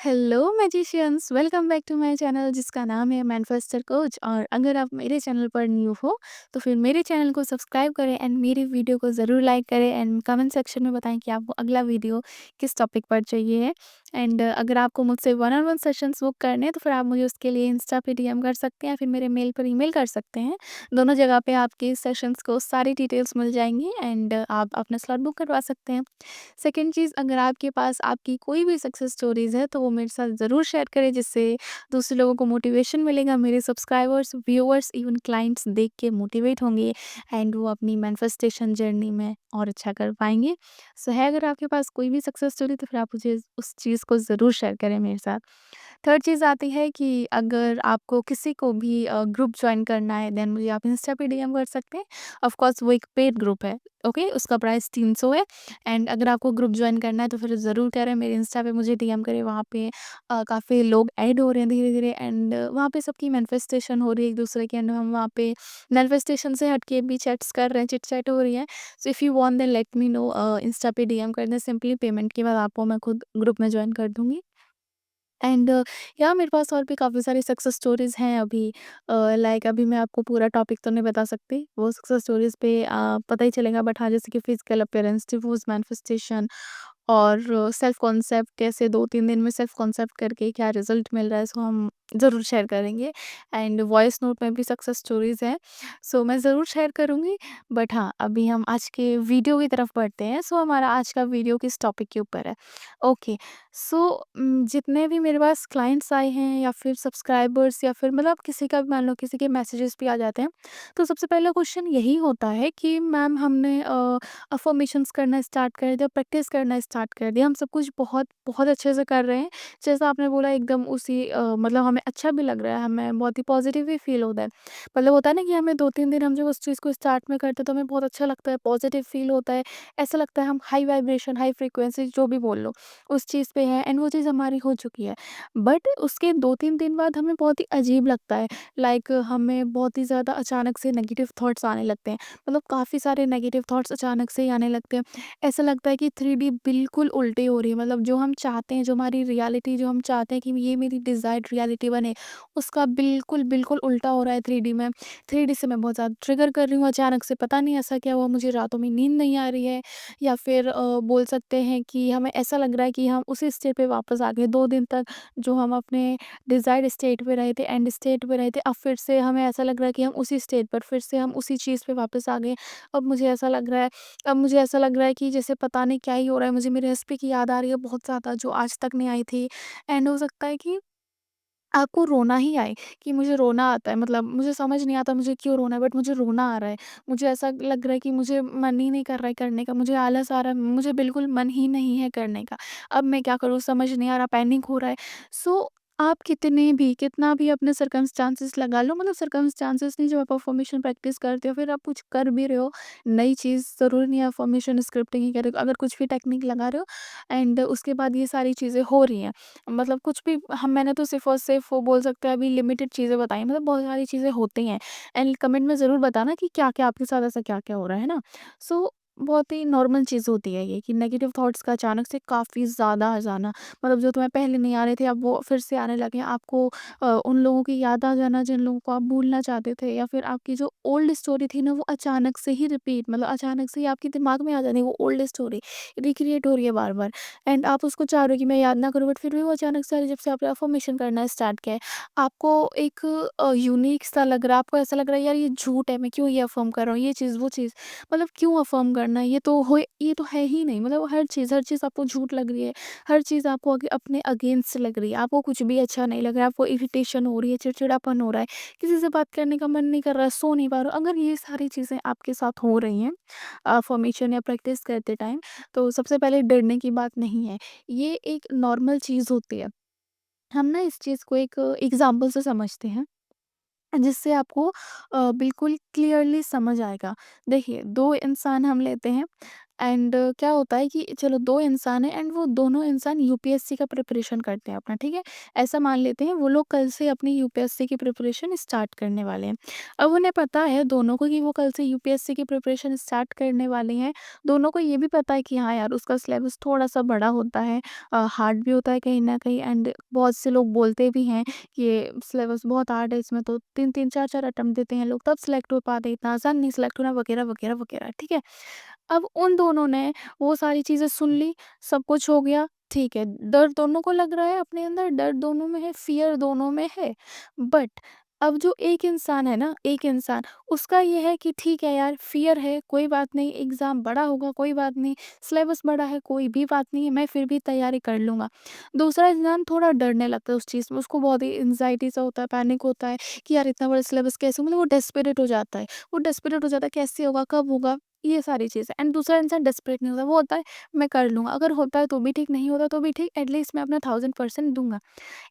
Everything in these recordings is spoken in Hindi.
Hello magicians, welcome back to my channel जिसका नाम है मैनिफेस्टर कोच। और अगर आप मेरे चैनल पर न्यू हो तो फिर मेरे चैनल को सब्सक्राइब करें एंड मेरी वीडियो को ज़रूर लाइक करें एंड कमेंट सेक्शन में बताएं कि आपको अगला वीडियो किस टॉपिक पर चाहिए है। एंड अगर आपको मुझसे one on one sessions book करने हैं तो फिर आप मुझे उसके लिए इंस्टा पे डीएम कर सकते हैं या फिर मेरे मेल पर ईमेल कर सकते हैं। दोनों जगह पे आपके सेशंस को सारी डिटेल्स मिल जाएंगी एंड आप अपना स्लॉट बुक करवा सकते हैं। सेकंड चीज़, अगर आपके पास आपकी कोई भी सक्सेस स्टोरीज़ है तो वो मेरे साथ ज़रूर शेयर करें, जिससे दूसरे लोगों को मोटिवेशन मिलेगा। मेरे सब्सक्राइबर्स, व्यूअर्स, इवन क्लाइंट्स देख के मोटिवेट होंगे एंड वो अपनी मैनिफेस्टेशन जर्नी में और अच्छा कर पाएँगे। सो है अगर आपके पास कोई भी सक्सेस स्टोरी तो फिर आप मुझे उस चीज़ को ज़रूर शेयर करें मेरे साथ। थर्ड चीज़ आती है कि अगर आपको किसी को भी ग्रुप जॉइन करना है देन मुझे आप इंस्टा पे डीएम कर सकते हैं। ऑफ कोर्स वो एक पेड ग्रुप है, ओके? उसका प्राइस 300 है। एंड अगर आपको ग्रुप जॉइन करना है तो फिर ज़रूर करें, मेरे इंस्टा पे मुझे डीएम करें। वहाँ पे काफ़ी लोग ऐड हो रहे हैं धीरे-धीरे एंड वहाँ पे सबकी मैनिफेस्टेशन हो रही है एक-दूसरे की एंड हम वहाँ पे मैनिफेस्टेशन से हट के भी चैट्स कर रहे हैं, चिट-चैट हो रही है। So if you want then let me know, insta पे डीएम कर दें सिंपली। पेमेंट के बाद आपको मैं खुद ग्रुप में जॉइन कर दूँगी। एंड या मेरे पास और भी काफ़ी सारी सक्सेस स्टोरीज़ हैं अभी। लाइक अभी मैं आपको पूरा टॉपिक तो नहीं बता सकती, वो सक्सेस स्टोरीज़ पे पता ही चलेगा। बट हाँ, जैसे कि फिजिकल अपीयरेंस, डिवोर्स, मैनिफेस्टेशन और सेल्फ कॉन्सेप्ट, कैसे 2-3 दिन में सेल्फ कॉन्सेप्ट करके क्या रिजल्ट मिल रहा है, सो हम ज़रूर शेयर करेंगे। एंड वॉइस नोट में भी सक्सेस स्टोरीज़ हैं, सो मैं ज़रूर शेयर करूँगी। बट हाँ, अभी हम आज के वीडियो की तरफ बढ़ते हैं। सो हमारा आज का वीडियो किस टॉपिक के ऊपर है? ओके। सो जितने भी मेरे पास क्लाइंट्स आए हैं या फिर सब्सक्राइबर्स या फिर मतलब किसी का भी, मान लो किसी के मैसेजेस भी आ जाते हैं, तो सबसे पहला क्वेश्चन यही होता है कि मैम हमने अफर्मेशंस करना स्टार्ट कर दिया, प्रैक्टिस करना स्टार्ट कर दिया, हम सब कुछ बहुत बहुत अच्छे से कर रहे हैं, जैसा आपने बोला एकदम उसी मतलब हमें अच्छा भी लग रहा है, हमें बहुत ही पॉजिटिव भी फील होता है। मतलब होता है ना कि हमें 2-3 दिन हम जब उस चीज़ को स्टार्ट में करते हैं तो हमें बहुत अच्छा लगता है, पॉजिटिव फील होता है। ऐसा लगता है हम हाई वाइब्रेशन, हाई फ्रिक्वेंसी जो भी बोल लो उस चीज़ पे है एंड वो चीज़ हमारी हो चुकी है। बट उसके 2-3 दिन बाद हमें बहुत ही अजीब लगता है, लाइक हमें बहुत ही ज़्यादा अचानक से नेगेटिव थॉट्स आने लगते हैं। मतलब काफ़ी सारे नेगेटिव थॉट्स अचानक से ही आने लगते हैं। ऐसा लगता है कि 3D बिल्कुल उल्टी हो रही है, मतलब जो हम चाहते हैं, जो हमारी रियलिटी, जो हम चाहते हैं कि ये मेरी डिज़ायर्ड रियलिटी बने, उसका बिल्कुल, बिल्कुल उल्टा हो रहा है 3D में। 3D से मैं बहुत ज़्यादा ट्रिगर कर रही हूँ, अचानक से पता नहीं ऐसा क्या हुआ, मुझे रातों में नींद नहीं आ रही है। या फिर बोल सकते हैं कि हमें ऐसा लग रहा है कि हम उसी स्टेट पे वापस आ गए। 2 दिन तक जो हम अपने डिज़ायर्ड स्टेट पे रहे थे, एंड स्टेट पे रहे थे, अब फिर से हमें ऐसा लग रहा है कि हम उसी स्टेट पर फिर से हम उसी चीज़ पे वापस आ गए। अब मुझे ऐसा लग रहा है कि जैसे पता नहीं क्या ही हो रहा है, मुझे मेरे रेसिपी की याद आ रही है बहुत ज़्यादा, जो आज तक नहीं आई थी। एंड हो सकता है कि आपको रोना ही आए, कि मुझे रोना आता है, मतलब मुझे समझ नहीं आता मुझे क्यों रोना है, बट मुझे रोना आ रहा है। मुझे ऐसा लग रहा है कि मुझे मन ही नहीं कर रहा है करने का, मुझे आलस आ रहा है, मुझे बिल्कुल मन ही नहीं है करने का। अब मैं क्या करूँ समझ नहीं आ रहा, पैनिक हो रहा है। सो आप कितना भी अपने सर्कमस्टांसेस लगा लो, मतलब सर्कमस्टांसेस नहीं, जब आप अफ़र्मेशन प्रैक्टिस करते हो, फिर आप कुछ कर भी रहे हो, नई चीज़ ज़रूरी नहीं है अफ़र्मेशन स्क्रिप्टिंग ही कर रहे हो, अगर कुछ भी टेक्निक लगा रहे हो एंड उसके बाद ये सारी चीज़ें हो रही हैं, मतलब कुछ भी हम, मैंने तो सिर्फ़ और सिर्फ़ वो बोल सकते हैं अभी लिमिटेड चीज़ें बताई, मतलब बहुत सारी चीज़ें होती हैं। एंड कमेंट में ज़रूर बताना कि क्या-क्या आपके साथ ऐसा क्या-क्या हो रहा है ना? सो बहुत ही नॉर्मल चीज़ होती है ये, कि नेगेटिव थॉट्स का अचानक से काफ़ी ज़्यादा आ जाना, मतलब जो तुम्हें पहले नहीं आ रहे थे अब वो फिर से आने लगे हैं। आपको उन लोगों की याद आ जाना जिन लोगों को आप भूलना चाहते थे, या फिर आपकी जो ओल्ड स्टोरी थी ना वो अचानक से ही रिपीट, मतलब अचानक से ही आपके दिमाग में आ जानी वो ओल्ड स्टोरी, रिक्रिएट हो रही है बार-बार। एंड आप उसको चाह रहे हो कि मैं याद ना करूँ, बट फिर भी वो अचानक से जब से आपने अफ़र्मेशन करना स्टार्ट किया है, आपको एक यूनिक सा लग रहा है, आपको ऐसा लग रहा है यार ये झूठ है, मैं क्यों ये अफ़र्म कर रहा हूँ, ये चीज़, वो चीज़, मतलब क्यों अफ़र्म करना है, ये तो है ही नहीं, मतलब हर चीज़ आपको झूठ लग रही है, हर चीज़ आपको अपने अगेंस्ट लग रही है, आपको कुछ भी अच्छा नहीं लग रहा है, आपको इरिटेशन हो रही है, चिड़चिड़ापन हो रहा है, किसी से बात करने का मन नहीं कर रहा है, सो नहीं पा रहे हो। अगर ये सारी चीज़ें आपके साथ हो रही हैं अफ़र्मेशन या प्रैक्टिस करते टाइम, तो सबसे पहले डरने की बात नहीं है। ये एक नॉर्मल चीज़ होती है। हम ना इस चीज़ को एक एग्ज़ाम्पल से समझते हैं, जिससे आपको बिल्कुल क्लियरली समझ आएगा। देखिए, 2 इंसान हम लेते हैं, एंड क्या होता है कि चलो 2 इंसान हैं एंड वो दोनों इंसान यूपीएससी का प्रिपरेशन करते हैं अपना, ठीक है? ऐसा मान लेते हैं वो लोग कल से अपनी यूपीएससी की प्रिपरेशन स्टार्ट करने वाले हैं। अब उन्हें पता है दोनों को कि वो कल से यूपीएससी की प्रिपरेशन स्टार्ट करने वाले हैं। दोनों को ये भी पता है कि हाँ यार, उसका सिलेबस थोड़ा-सा बड़ा होता है, हार्ड भी होता है कहीं न कहीं, एंड बहुत से लोग बोलते भी हैं कि ये सिलेबस बहुत हार्ड है, इसमें तो 3-3 4-4 अटेम्प्ट देते हैं लोग तब सिलेक्ट हो पाते हैं, इतना आसान नहीं सिलेक्ट होना, वगैरह, वगैरह, वगैरह, ठीक है? अब उन दोनों ने वो सारी चीज़ें सुन ली, सब कुछ हो गया, ठीक है। डर दोनों को लग रहा है अपने अंदर, डर दोनों में है, फ़ियर दोनों में है। बट अब जो एक इंसान है ना, एक इंसान, उसका ये है कि ठीक है यार, फ़ियर है, कोई बात नहीं, एग्ज़ाम बड़ा होगा, कोई बात नहीं, सिलेबस बड़ा है, कोई भी बात नहीं है, मैं फिर भी तैयारी कर लूँगा। दूसरा इंसान थोड़ा डरने लगता है उस चीज़ में, उसको बहुत ही एंग्ज़ायटी सा होता है, पैनिक होता है कि यार इतना बड़ा सिलेबस कैसे, मतलब वो डेस्परेट हो जाता है। वो डेस्परेट हो जाता है, कैसे होगा, कब होगा? ये सारी चीज़ें। एंड दूसरा इंसान डेस्परेट नहीं होता, वो होता है मैं कर लूँगा, अगर होता है तो भी ठीक, नहीं होता तो भी ठीक, एटलीस्ट मैं अपना 1000% दूँगा।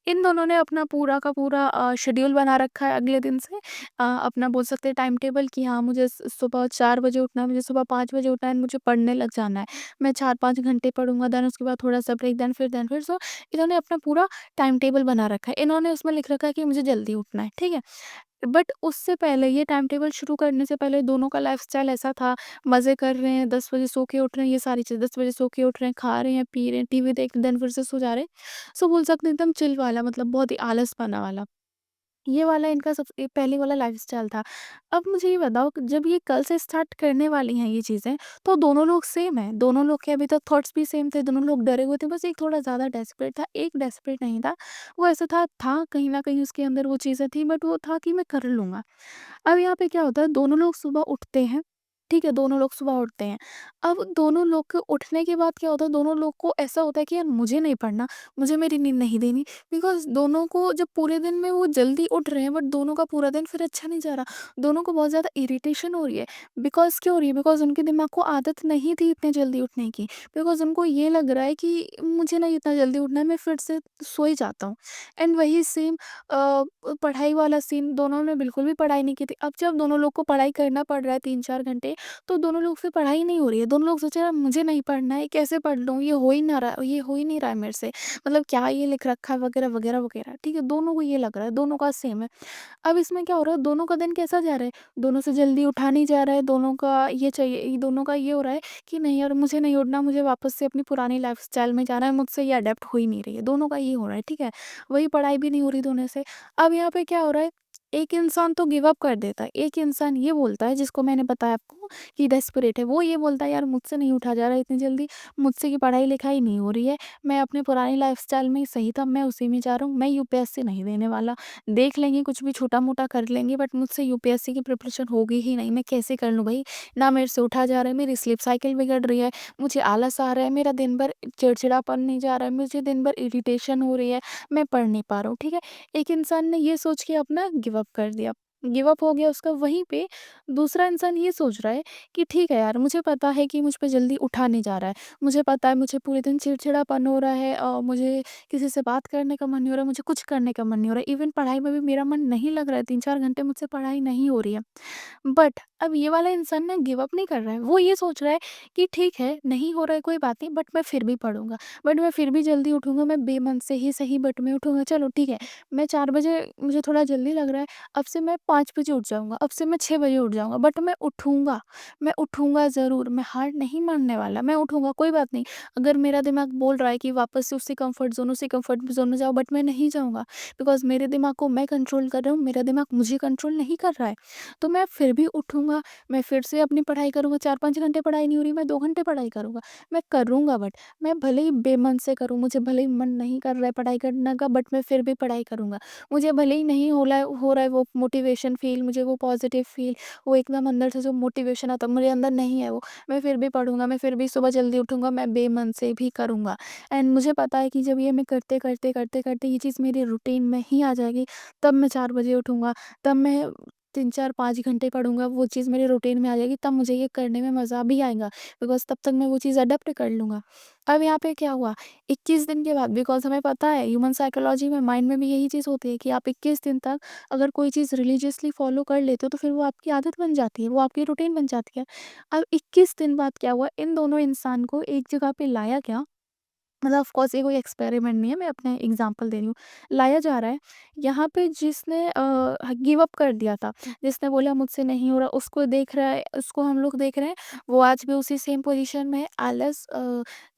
इन दोनों ने अपना पूरा का पूरा शेड्यूल बना रखा है अगले दिन से, अपना बोल सकते हैं टाइम टेबल कि हाँ, मुझे सुबह 4 बजे उठना है, मुझे सुबह 5 बजे उठना है, मुझे पढ़ने लग जाना है। मैं 4-5 घंटे पढ़ूँगा, देन उसके बाद थोड़ा-सा ब्रेक, देन फिर सो इन्होंने अपना पूरा टाइम टेबल बना रखा है। इन्होंने उसमें लिख रखा है कि मुझे जल्दी उठना है, ठीक है? बट उससे पहले, ये टाइम टेबल शुरू करने से पहले दोनों का लाइफ़स्टाइल ऐसा था, मज़े कर रहे हैं, 10 बजे सो के उठ रहे हैं, ये सारी चीज़ 10 बजे सो के उठ रहे हैं, खा रहे हैं, पी रहे हैं, टीवी देख रहे हैं, देन फिर से सो जा रहे हैं। सो बोल सकते हैं एकदम चिल वाला, मतलब बहुत ही आलसपना वाला। ये वाला इनका सबसे पहले वाला लाइफ़स्टाइल था। अब मुझे ये बताओ कि जब ये कल से स्टार्ट करने वाली हैं ये चीज़ें, तो दोनों लोग सेम हैं। दोनों लोग के अभी तक थॉट्स भी सेम थे, दोनों लोग डरे हुए थे, बस एक थोड़ा ज़्यादा डेस्परेट था, एक डेस्परेट नहीं था। वो ऐसा था कहीं न कहीं उसके अंदर वो चीज़ें थी, बट वो था कि मैं कर लूँगा। अब यहाँ पे क्या होता है, दोनों लोग सुबह उठते हैं, ठीक है? दोनों लोग सुबह उठते हैं। अब दोनों लोग के उठने के बाद क्या होता है, दोनों लोग को ऐसा होता है कि यार मुझे नहीं पढ़ना, मुझे मेरी नींद नहीं देनी, बिकॉज़ दोनों को जब पूरे दिन में वो जल्दी उठ रहे हैं, बट दोनों का पूरा दिन फिर अच्छा नहीं जा रहा। दोनों को बहुत ज़्यादा इरिटेशन हो रही है। बिकॉज़ क्यों हो रही है? बिकॉज़ उनके दिमाग को आदत नहीं थी इतने जल्दी उठने की। बिकॉज़ उनको ये लग रहा है कि मुझे नहीं इतना जल्दी उठना है, मैं फिर से सो ही जाता हूँ। एंड वही सेम पढ़ाई वाला सीन, दोनों ने बिल्कुल भी पढ़ाई नहीं की थी। अब जब दोनों लोग को पढ़ाई करना पड़ रहा है 3-4 घंटे, तो दोनों लोग से पढ़ाई नहीं हो रही है। दोनों लोग सोच रहे हैं मुझे नहीं पढ़ना है, कैसे पढ़ लूँ? ये हो ही नहीं रहा है मेरे से। मतलब क्या ये लिख रखा है, वगैरह, वगैरह, वगैरह। ठीक है? दोनों को ये लग रहा है, दोनों का सेम है। अब इसमें क्या हो रहा है, दोनों का दिन कैसा जा रहा है? दोनों से जल्दी उठा नहीं जा रहा है, दोनों का ये चाहिए, दोनों का ये हो रहा है कि नहीं यार, मुझे नहीं उठना, मुझे वापस से अपनी पुरानी लाइफ़स्टाइल में जाना है, मुझसे ये अडैप्ट हो ही नहीं रही है। दोनों का ये हो रहा है, ठीक है? वही पढ़ाई भी नहीं हो रही दोनों से। अब यहाँ पे क्या हो रहा है, एक इंसान तो गिव अप कर देता है, एक इंसान ये बोलता है, जिसको मैंने बताया आपको कि डेस्परेट है, वो ये बोलता है यार मुझसे नहीं उठा जा रहा है इतनी जल्दी, मुझसे की पढ़ाई-लिखाई नहीं हो रही है, मैं अपनी पुरानी लाइफ़स्टाइल में ही सही था, मैं उसी में जा रहा हूँ, मैं यूपीएससी नहीं देने वाला। देख लेंगे, कुछ भी छोटा-मोटा कर लेंगे, बट मुझसे यूपीएससी की प्रिपरेशन होगी ही नहीं, मैं कैसे कर लूँ भई? ना मेरे से उठा जा रहा है, मेरी स्लीप साइकिल बिगड़ रही है, मुझे आलस आ रहा है, मेरा दिन भर चिड़चिड़ापन नहीं जा रहा है, मुझे दिन भर इरिटेशन हो रही है, मैं पढ़ नहीं पा रहा हूँ, ठीक है? एक इंसान ने ये सोच के अपना गिव अप कर दिया। गिव अप हो गया उसका, वहीं पे दूसरा इंसान ये सोच रहा है कि ठीक है यार, मुझे पता है कि मुझ पे जल्दी उठा नहीं जा रहा है। मुझे पता है मुझे पूरे दिन चिड़चिड़ापन हो रहा है, मुझे किसी से बात करने का मन नहीं हो रहा है, मुझे कुछ करने का मन नहीं हो रहा है। इवन पढ़ाई में भी मेरा मन नहीं लग रहा है, 3-4 घंटे मुझसे पढ़ाई नहीं हो रही है। बट अब ये वाला इंसान ना गिव अप नहीं कर रहा है। वो ये सोच रहा है कि ठीक है, नहीं हो रहा है कोई बात नहीं, बट मैं फिर भी पढ़ूँगा। बट मैं फिर भी जल्दी उठूँगा, मैं बेमन से ही सही, बट मैं उठूँगा। चलो ठीक है, मैं 4 बजे, मुझे थोड़ा जल्दी लग रहा है, अब से मैं 5 बजे उठ जाऊँगा, अब से मैं 6 बजे उठ जाऊँगा, बट मैं उठूँगा। मैं उठूँगा ज़रूर, मैं हार नहीं मानने वाला, मैं उठूँगा, कोई बात नहीं। अगर मेरा दिमाग बोल रहा है कि वापस से उसी कम्फर्ट ज़ोन में जाओ, बट मैं नहीं जाऊँगा, बिकॉज़ मेरे दिमाग को मैं कंट्रोल कर रहा हूँ, मेरा दिमाग मुझे कंट्रोल नहीं कर रहा है। तो मैं फिर भी उठूँगा, मैं फिर से अपनी पढ़ाई करूँगा, 4-5 घंटे पढ़ाई नहीं हो रही, मैं 2 घंटे पढ़ाई करूँगा। मैं करूँगा, बट मैं भले ही बेमन से करूँ, मुझे भले ही मन नहीं कर रहा है पढ़ाई करने का, बट मैं फिर भी पढ़ाई करूँगा। मुझे भले ही नहीं हो रहा है वो मोटिवेशन फ़ील, मुझे वो पॉज़िटिव फ़ील, वो एकदम अंदर से जो मोटिवेशन आता है, मेरे अंदर नहीं है वो, मैं फिर भी पढ़ूँगा, मैं फिर भी सुबह जल्दी उठूँगा, मैं बेमन से भी करूँगा। एंड मुझे पता है कि जब ये मैं करते-करते ये चीज़ मेरी रूटीन में ही आ जाएगी, तब मैं 4 बजे उठूँगा, तब मैं 3, 4, 5 घंटे पढ़ूँगा, वो चीज़ मेरे रूटीन में आ जाएगी, तब मुझे ये करने में मज़ा भी आएगा, बिकॉज़ तब तक मैं वो चीज़ अडॉप्ट कर लूँगा। अब यहाँ पे क्या हुआ, 21 दिन के बाद, बिकॉज़ हमें पता है ह्यूमन साइकोलॉजी में, माइंड में भी यही चीज़ होती है कि आप 21 दिन तक अगर कोई चीज़ रिलीजियसली फ़ॉलो कर लेते हो, तो फिर वो आपकी आदत बन जाती है, वो आपकी रूटीन बन जाती है। अब 21 दिन बाद क्या हुआ, इन दोनों इंसान को एक जगह पे लाया गया, मतलब ऑफ कोर्स ये कोई एक्सपेरिमेंट नहीं है, मैं अपने एग्जांपल दे रही हूँ। लाया जा रहा है, यहाँ पे जिसने गिव अप कर दिया था, जिसने बोला मुझसे नहीं हो रहा, उसको देख रहा है, उसको हम लोग देख रहे हैं, वो आज भी उसी सेम पोजीशन में है, आलस,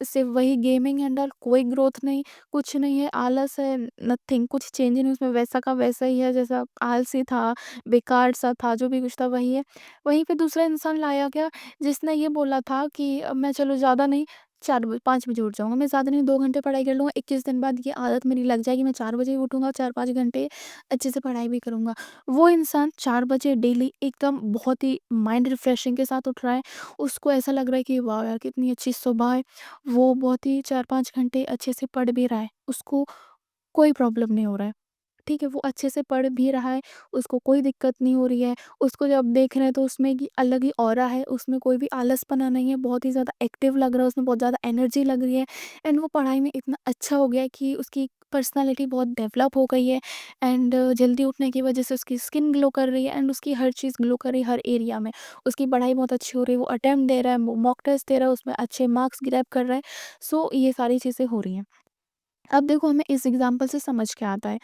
सिर्फ वही गेमिंग एंड ऑल, कोई ग्रोथ नहीं, कुछ नहीं है, आलस है, नथिंग, कुछ चेंज नहीं उसमें, वैसा का वैसा ही है, जैसा आलसी था, बेकार सा था, जो भी कुछ था वही है। वहीं पे दूसरा इंसान लाया गया, जिसने ये बोला था कि मैं चलो ज़्यादा नहीं, 4 ब 5 बजे उठ जाऊँगा, मैं ज़्यादा नहीं 2 घंटे पढ़ाई कर लूँगा, 21 दिन बाद ये आदत मेरी लग जाएगी, मैं 4 बजे ही उठूँगा, 4-5 घंटे अच्छे से पढ़ाई भी करूँगा। वो इंसान 4 बजे डेली एकदम बहुत ही माइंड रिफ्रेशिंग के साथ उठ रहा है, उसको ऐसा लग रहा है कि वाह यार! कितनी अच्छी सुबह है, वो बहुत ही 4-5 घंटे अच्छे से पढ़ भी रहा है, उसको कोई प्रॉब्लम नहीं हो रहा है। ठीक है, वो अच्छे से पढ़ भी रहा है, उसको कोई दिक्कत नहीं हो रही है, उसको जब देख रहे हैं तो उसमें कि अलग ही ऑरा है, उसमें कोई भी आलसपना नहीं है, बहुत ही ज़्यादा एक्टिव लग रहा है, उसमें बहुत ज़्यादा एनर्जी लग रही है, एंड वो पढ़ाई में इतना अच्छा हो गया है कि उसकी पर्सनैलिटी बहुत डेवलप हो गई है, एंड जल्दी उठने की वजह से उसकी स्किन ग्लो कर रही है, एंड उसकी हर चीज़ ग्लो कर रही है हर एरिया में। उसकी पढ़ाई बहुत अच्छी हो रही है, वो अटेम्प्ट दे रहा है, मॉक टेस्ट दे रहा है, उसमें अच्छे मार्क्स ग्रैब कर रहा है। सो ये सारी चीज़ें हो रही हैं। अब देखो, हमें इस एग्जाम्पल से समझ क्या आता है,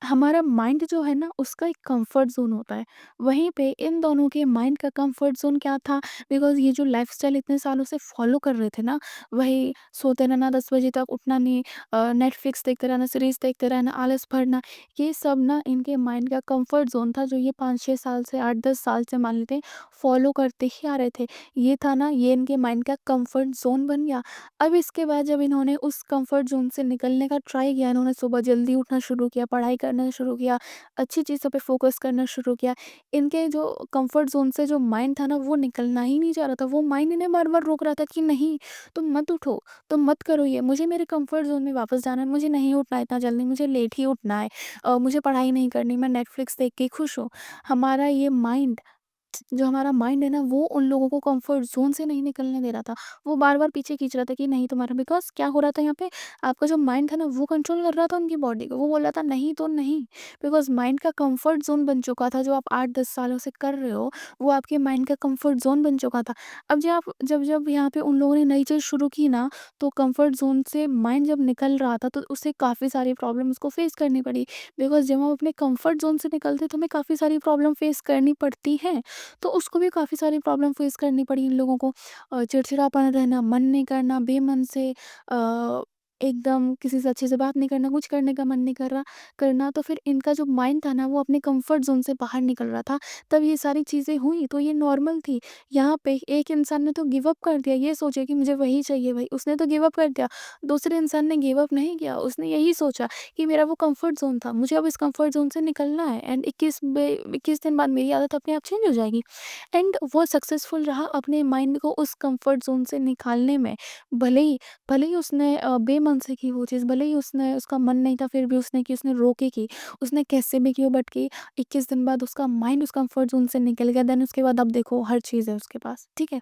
हमारा माइंड जो है ना, उसका एक कंफर्ट ज़ोन होता है। वहीं पे इन दोनों के माइंड का कंफर्ट ज़ोन क्या था? बिकॉज़ ये जो लाइफ़स्टाइल इतने सालों से फ़ॉलो कर रहे थे ना, वही सोते रहना, 10 बजे तक उठना नहीं, नेटफ्लिक्स देखते रहना, सीरीज़ देखते रहना, आलस भरना, ये सब ना इनके माइंड का कंफर्ट ज़ोन था, जो ये 5-6 साल से, 8-10 साल से मान लेते हैं फ़ॉलो करते ही आ रहे थे। ये था ना, ये इनके माइंड का कंफर्ट ज़ोन बन गया। अब इसके बाद जब इन्होंने उस कंफर्ट ज़ोन से निकलने का ट्राई किया, इन्होंने सुबह जल्दी उठना शुरू किया, पढ़ाई करना शुरू किया, अच्छी चीज़ों पे फ़ोकस करना शुरू किया। इनके जो कंफर्ट ज़ोन से जो माइंड था ना, वो निकलना ही नहीं चाह रहा था। वो माइंड इन्हें बार-बार रोक रहा था कि नहीं, तुम मत उठो, तुम मत करो ये, मुझे मेरे कंफर्ट ज़ोन में वापस जाना है, मुझे नहीं उठना है इतना जल्दी, मुझे लेट ही उठना है, मुझे पढ़ाई नहीं करनी, मैं नेटफ्लिक्स देख के खुश हूँ। हमारा ये माइंड, जो हमारा माइंड है ना, वो उन लोगों को कंफर्ट ज़ोन से नहीं निकलने दे रहा था। वो बार-बार पीछे खींच रहा था कि नहीं तुम्हारा, बिकॉज़ क्या हो रहा था यहाँ पे, आपका जो माइंड था ना, वो कंट्रोल कर रहा था उनकी बॉडी को। वो बोल रहा था नहीं तो नहीं, बिकॉज़ माइंड का कंफर्ट ज़ोन बन चुका था, जो आप 8-10 सालों से कर रहे हो, वो आपके माइंड का कंफर्ट ज़ोन बन चुका था। अब जब यहाँ पे उन लोगों ने नई चीज़ शुरू की ना, तो कंफर्ट ज़ोन से माइंड जब निकल रहा था, तो उससे काफ़ी सारी प्रॉब्लम उसको फेस करनी पड़ी। बिकॉज़ जब हम अपने कंफर्ट ज़ोन से निकलते हैं, तो हमें काफ़ी सारी प्रॉब्लम फेस करनी पड़ती हैं। तो उसको भी काफ़ी सारी प्रॉब्लम फेस करनी पड़ी इन लोगों को। चिड़चिड़ापन रहना, मन नहीं करना, बेमन से एकदम किसी से अच्छे से बात नहीं करना, कुछ करने का मन नहीं कर रहा करना। तो फिर इनका जो माइंड था ना, वो अपने कंफर्ट ज़ोन से बाहर निकल रहा था। तब ये सारी चीज़ें हुई, तो ये नॉर्मल थी। यहाँ पे एक इंसान ने तो गिव अप कर दिया, ये सोचे कि मुझे वही चाहिए वही, उसने तो गिव अप कर दिया। दूसरे इंसान ने गिव अप नहीं किया, उसने यही सोचा कि मेरा वो कंफर्ट ज़ोन था, मुझे अब इस कंफर्ट ज़ोन से निकलना है, एंड 21 दिन बाद मेरी आदत अपने आप चेंज हो जाएगी। एंड वो सक्सेसफुल रहा अपने माइंड को उस कंफर्ट ज़ोन से निकालने में। भले ही उसने बेमन से की वो चीज़, भले ही उसने, उसका मन नहीं था, फिर भी उसने की, उसने रो के की, उसने कैसे भी की, बट की। 21 दिन बाद उसका माइंड उस कंफर्ट ज़ोन से निकल गया, देन उसके बाद अब देखो हर चीज़ है उसके पास, ठीक है?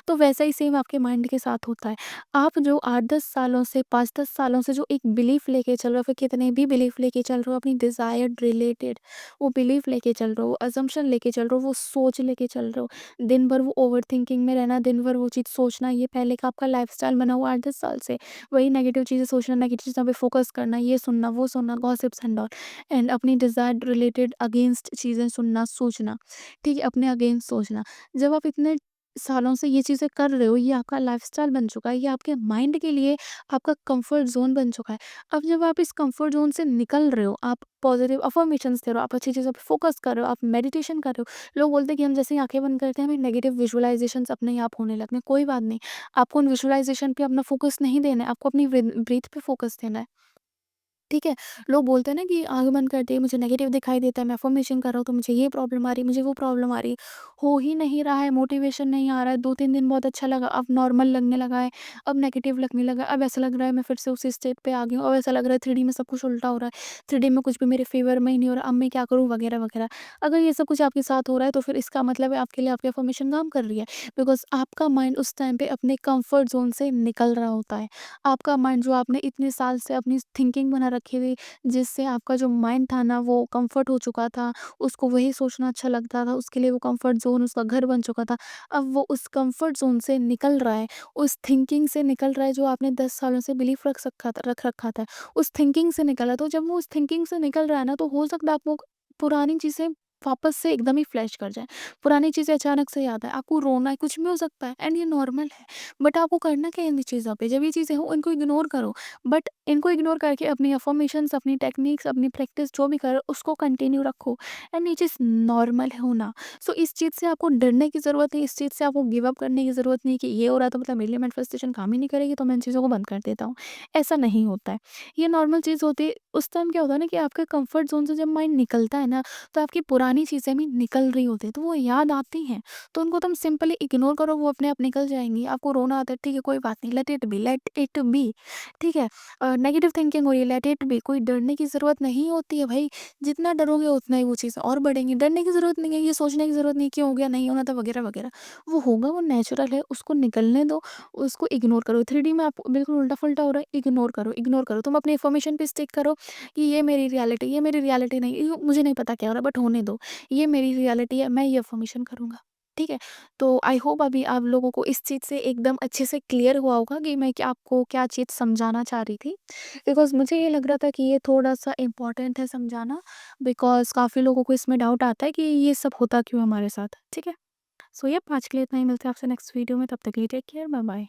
तो वैसा ही सेम आपके माइंड के साथ होता है। आप जो 8-10 सालों से, 5-10 सालों से जो एक बिलीफ लेके चल रहे हो, फिर कितने भी बिलीफ लेके चल रहे हो अपनी डिज़ायर रिलेटेड, वो बिलीफ लेके चल रहे हो, अज़म्पशन लेके चल रहे हो, वो सोच लेके चल रहे हो। दिन भर वो ओवरथिंकिंग में रहना, दिन भर वो चीज़ सोचना, ये पहले का आपका लाइफ़स्टाइल बना हुआ 8-10 साल से। वही नेगेटिव चीज़ें सोचना, नेगेटिव चीज़ों पे फ़ोकस करना, ये सुनना, वो सुनना, गॉसिप्स एंड ऑल, एंड अपनी डिज़ायर रिलेटेड अगेंस्ट चीज़ें सुनना, सोचना, ठीक है? अपने अगेंस्ट सोचना। जब आप इतने सालों से ये चीज़ें कर रहे हो, ये आपका लाइफ़स्टाइल बन चुका है, ये आपके माइंड के लिए आपका कम्फ़र्ट ज़ोन बन चुका है। अब जब आप इस कम्फ़र्ट ज़ोन से निकल रहे हो, आप पॉज़िटिव अफ़र्मेशंस दे रहे हो, आप अच्छी चीज़ों पे फ़ोकस कर रहे हो, आप मेडिटेशन कर रहे हो। लोग बोलते हैं कि हम जैसे ही आँखें बंद करते हैं, हमें नेगेटिव विजुअलाइज़ेशंस अपने ही आप होने लगते हैं। कोई बात नहीं, आपको उन विजुअलाइज़ेशन पे अपना फ़ोकस नहीं देना है, आपको अपनी ब्रीथ पे फ़ोकस देना है। ठीक है? लोग बोलते हैं ना कि आँखें बंद करते ही मुझे नेगेटिव दिखाई देता है, मैं अफ़र्मेशन कर रहा हूँ तो मुझे ये प्रॉब्लम आ रही है, मुझे वो प्रॉब्लम आ रही है। हो ही नहीं रहा है, मोटिवेशन नहीं आ रहा है, 2-3 दिन बहुत अच्छा लगा, अब नॉर्मल लगने लगा है, अब नेगेटिव लगने लगा है, अब ऐसा लग रहा है मैं फिर से उसी स्टेट पे आ गई हूँ, अब ऐसा लग रहा है 3D में सब कुछ उल्टा हो रहा है, 3D में कुछ भी मेरे फ़ेवर में ही नहीं हो रहा, अब मैं क्या करूँ? वगैरह, वगैरह। अगर ये सब कुछ आपके साथ हो रहा है तो फिर इसका मतलब है आपके लिए आपकी अफ़र्मेशन काम कर रही है, बिकॉज़ आपका माइंड उस टाइम पे अपने कम्फ़र्ट ज़ोन से निकल रहा होता है। आपका माइंड जो आपने इतने साल से अपनी थिंकिंग बना रखी थी, जिससे आपका जो माइंड था ना वो कंफर्ट हो चुका था, उसको वही सोचना अच्छा लगता था, उसके लिए वो कंफर्ट ज़ोन उसका घर बन चुका था। अब वो उस कंफर्ट ज़ोन से निकल रहा है, उस थिंकिंग से निकल रहा है जो आपने 10 सालों से बिलीफ रख रखा था, उस थिंकिंग से निकला। तो जब वो उस थिंकिंग से निकल रहा है ना, तो हो सकता है आपको पुरानी चीज़ें वापस से एकदम ही फ्लैश कर जाएँ। पुरानी चीज़ें अचानक से याद आए, आपको रोना है, कुछ भी हो सकता है एंड ये नॉर्मल है। बट आपको करना क्या है इन चीज़ों पे? जब ये चीज़ें हों इनको इग्नोर करो। बट इनको इग्नोर करके अपनी अफ़र्मेशंस, अपनी टेक्निक्स, अपनी प्रैक्टिस जो भी करो उसको कंटिन्यू रखो एंड ये चीज़ नॉर्मल है होना। सो इस चीज़ से आपको डरने की ज़रूरत नहीं, इस चीज़ से आपको गिव अप करने की ज़रूरत नहीं कि ये हो रहा है तो मतलब मेरे लिए मैनिफेस्टेशन काम ही नहीं करेगी तो मैं इन चीज़ों को बंद कर देता हूँ। ऐसा नहीं होता है। ये नॉर्मल चीज़ होती है। उस टाइम क्या होता है ना कि आपके कंफर्ट ज़ोन से जब माइंड निकलता है ना, तो आपकी पुरानी चीज़ें भी निकल रही होती हैं, तो वो याद आती हैं। तो उनको तुम सिंपली इग्नोर करो, वो अपने आप निकल जाएँगी। आपको रोना आता है, ठीक है कोई बात नहीं, लेट इट बी, ठीक है? नेगेटिव थिंकिंग हो रही है, लेट इट बी, कोई डरने की ज़रूरत नहीं होती है भाई। जितना डरोगे उतना ही वो चीज़ और बढ़ेंगी। डरने की ज़रूरत नहीं है, ये सोचने की ज़रूरत नहीं है कि हो गया, नहीं होना था वगैरह, वगैरह। वो होगा, वो नेचुरल है, उसको निकलने दो, उसको इग्नोर करो। 3D में आप बिल्कुल उल्टा-फुल्टा हो रहा है, इग्नोर करो, इग्नोर करो। तुम अपनी इन्फॉर्मेशन पे स्टिक करो कि ये मेरी रियलिटी नहीं, ये मुझे नहीं पता क्या हो रहा है बट होने दो। ये मेरी रियलिटी है, मैं ये अफ़र्मेशन करूँगा। ठीक है? तो आई होप अभी आप लोगों को इस चीज़ से एकदम अच्छे से क्लियर हुआ होगा कि मैं क्या आपको क्या चीज़ समझाना चाह रही थी। बिकॉज़ मुझे ये लग रहा था कि ये थोड़ा-सा इम्पोर्टेंट है समझाना, बिकॉज़ काफ़ी लोगों को इसमें डाउट आता है कि ये सब होता क्यों है हमारे साथ, ठीक है? सो यप आज के लिए इतना ही, मिलते हैं आपसे नेक्स्ट वीडियो में, तब तक के लिए टेक केयर, बाय-बाय।